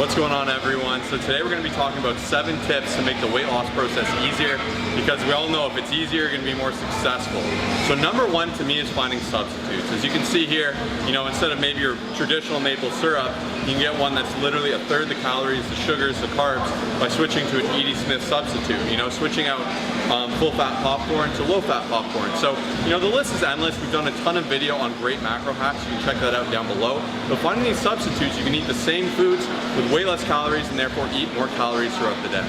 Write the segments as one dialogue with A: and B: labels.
A: What's going on, everyone? So today we're going to be talking about 7 tips to make the weight loss process easier, because we all know if it's easier, you're going to be more successful. So number 1 to me is finding substitutes. As you can see here, instead of maybe your traditional maple syrup, you can get one that's literally 1/3 the calories, the sugars, the carbs by switching to an Edie Smith substitute. Switching out full-fat popcorn to low-fat popcorn. So the list is endless. We've done a ton of video on great macro hacks. You can check that out down below. But finding these substitutes, you can eat the same foods with way less calories and therefore eat more calories throughout the day.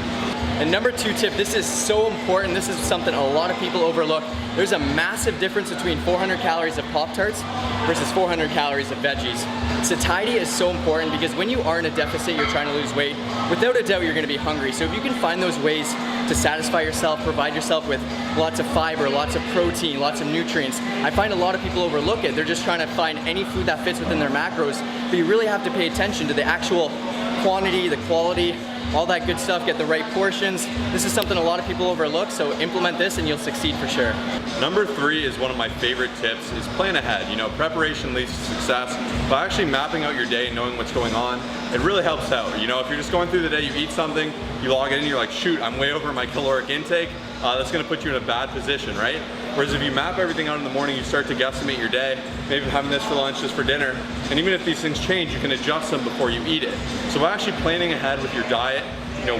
B: And number 2 tip, this is so important. This is something a lot of people overlook. There's a massive difference between 400 calories of Pop-Tarts versus 400 calories of veggies. Satiety is so important because when you are in a deficit, you're trying to lose weight, without a doubt you're going to be hungry. So if you can find those ways to satisfy yourself, provide yourself with lots of fiber, lots of protein, lots of nutrients, I find a lot of people overlook it. They're just trying to find any food that fits within their macros, but you really have to pay attention to the actual quantity, the quality, all that good stuff, get the right portions. This is something a lot of people overlook, so implement this and you'll succeed for sure.
A: Number 3 is one of my favorite tips, is plan ahead. Preparation leads to success. By actually mapping out your day and knowing what's going on, it really helps out. If you're just going through the day, you eat something, you log in and you're like, shoot, I'm way over my caloric intake, that's gonna put you in a bad position, right? Whereas if you map everything out in the morning, you start to guesstimate your day, maybe having this for lunch, this for dinner, and even if these things change, you can adjust them before you eat it. So by actually planning ahead with your diet,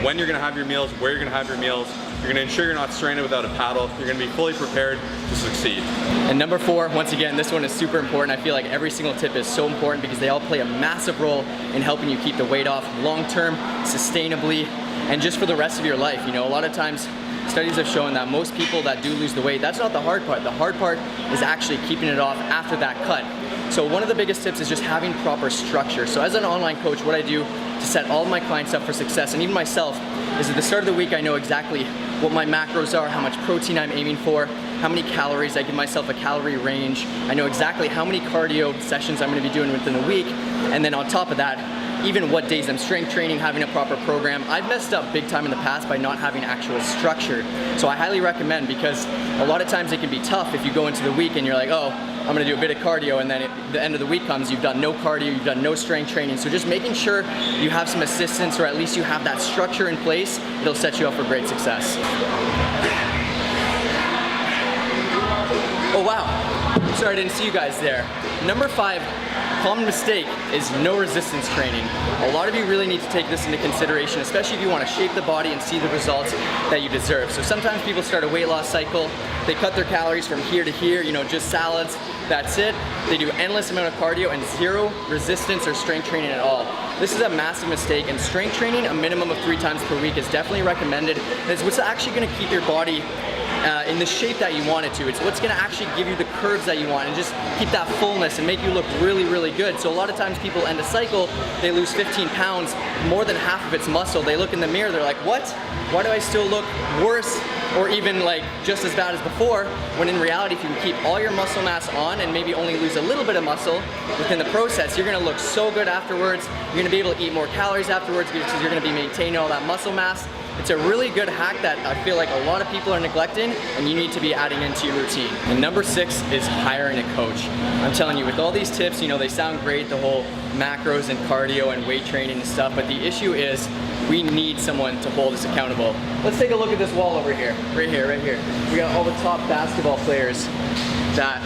A: when you're gonna have your meals, where you're gonna have your meals, you're gonna ensure you're not stranded without a paddle, you're gonna be fully prepared to succeed.
B: And number 4, once again, this one is super important. I feel like every single tip is so important because they all play a massive role in helping you keep the weight off long-term, sustainably, and just for the rest of your life. A lot of times, studies have shown that most people that do lose the weight, that's not the hard part. The hard part is actually keeping it off after that cut. So one of the biggest tips is just having proper structure. So as an online coach, what I do to set all of my clients up for success, and even myself, is at the start of the week I know exactly what my macros are, how much protein I'm aiming for, how many calories, I give myself a calorie range. I know exactly how many cardio sessions I'm gonna be doing within the week, and then on top of that, even what days I'm strength training, having a proper program. I've messed up big time in the past by not having actual structure. So I highly recommend, because a lot of times it can be tough if you go into the week and you're like, oh, I'm gonna do a bit of cardio, and then at the end of the week comes, you've done no cardio, you've done no strength training. So just making sure you have some assistance, or at least you have that structure in place, it'll set you up for great success. Oh wow, sorry I didn't see you guys there. Number 5, common mistake is no resistance training. A lot of you really need to take this into consideration, especially if you want to shape the body and see the results that you deserve. So sometimes people start a weight loss cycle, they cut their calories from here to here, just salads, that's it. They do endless amount of cardio and 0 resistance or strength training at all. This is a massive mistake, and strength training a minimum of 3 times per week is definitely recommended. It's what's actually going to keep your body in the shape that you want it to. It's what's gonna actually give you the curves that you want and just keep that fullness and make you look really, really good. So a lot of times people end a cycle, they lose 15 pounds, more than half of it's muscle. They look in the mirror, they're like, what? Why do I still look worse or even like just as bad as before? When in reality, if you can keep all your muscle mass on and maybe only lose a little bit of muscle within the process, you're gonna look so good afterwards. You're gonna be able to eat more calories afterwards because you're gonna be maintaining all that muscle mass. It's a really good hack that I feel like a lot of people are neglecting, and you need to be adding into your routine. And number 6 is hiring a coach. I'm telling you, with all these tips, they sound great, the whole macros and cardio and weight training and stuff, but the issue is we need someone to hold us accountable. Let's take a look at this wall over here, right here, right here. We got all the top basketball players that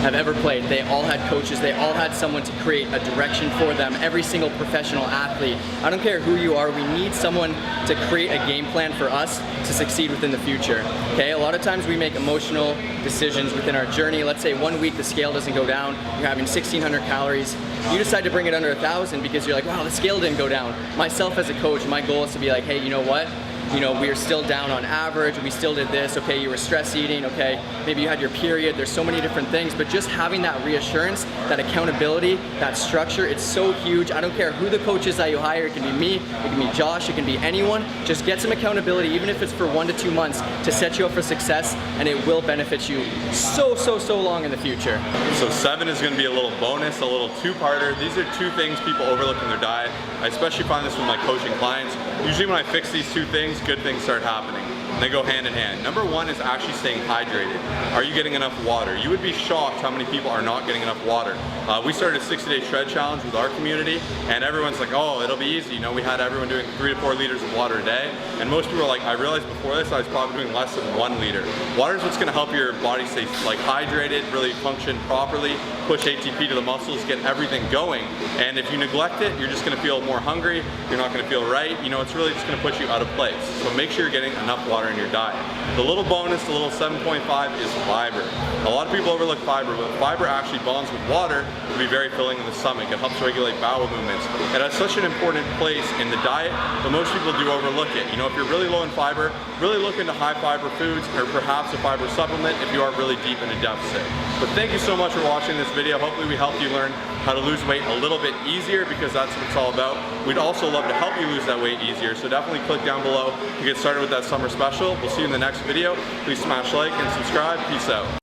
B: have ever played. They all had coaches, they all had someone to create a direction for them. Every single professional athlete, I don't care who you are, we need someone to create a game plan for us to succeed within the future. Okay, a lot of times we make emotional decisions within our journey. Let's say one week the scale doesn't go down, you're having 1,600 calories, you decide to bring it under 1,000 because you're like, wow, the scale didn't go down. Myself as a coach, my goal is to be like, hey, you know what? We are still down on average, we still did this, okay, you were stress eating, okay, maybe you had your period, there's so many different things, but just having that reassurance, that accountability, that structure, it's so huge. I don't care who the coach is that you hire, it can be me, it can be Josh, it can be anyone, just get some accountability, even if it's for 1 to 2 months, to set you up for success, and it will benefit you so long in the future.
A: So 7 is gonna be a little bonus, a little 2-parter. These are 2 things people overlook in their diet. I especially find this with my coaching clients. Usually when I fix these 2 things, good things start happening. and they go hand in hand. Number one is actually staying hydrated. Are you getting enough water? You would be shocked how many people are not getting enough water. We started a 60-day shred challenge with our community, and everyone's like, oh, it'll be easy. You know, we had everyone doing 3 to 4 liters of water a day, and most people are like, I realized before this I was probably doing less than 1 liter. Water is what's going to help your body stay like hydrated, really function properly, push ATP to the muscles, get everything going. And if you neglect it, you're just going to feel more hungry, you're not going to feel right, you know, it's really just going to put you out of place. So make sure you're getting enough water in your diet. The little bonus, the little 7.5 is fiber. A lot of people overlook fiber, but fiber actually bonds with water to be very filling in the stomach. It helps regulate bowel movements. It has such an important place in the diet, but most people do overlook it. You know, if you're really low in fiber, really look into high fiber foods or perhaps a fiber supplement if you are really deep in a deficit. But thank you so much for watching this video. Hopefully we helped you learn how to lose weight a little bit easier, because that's what it's all about. We'd also love to help you lose that weight easier, so definitely click down below to get started with that summer special. We'll see you in the next video. Please smash like and subscribe. Peace out.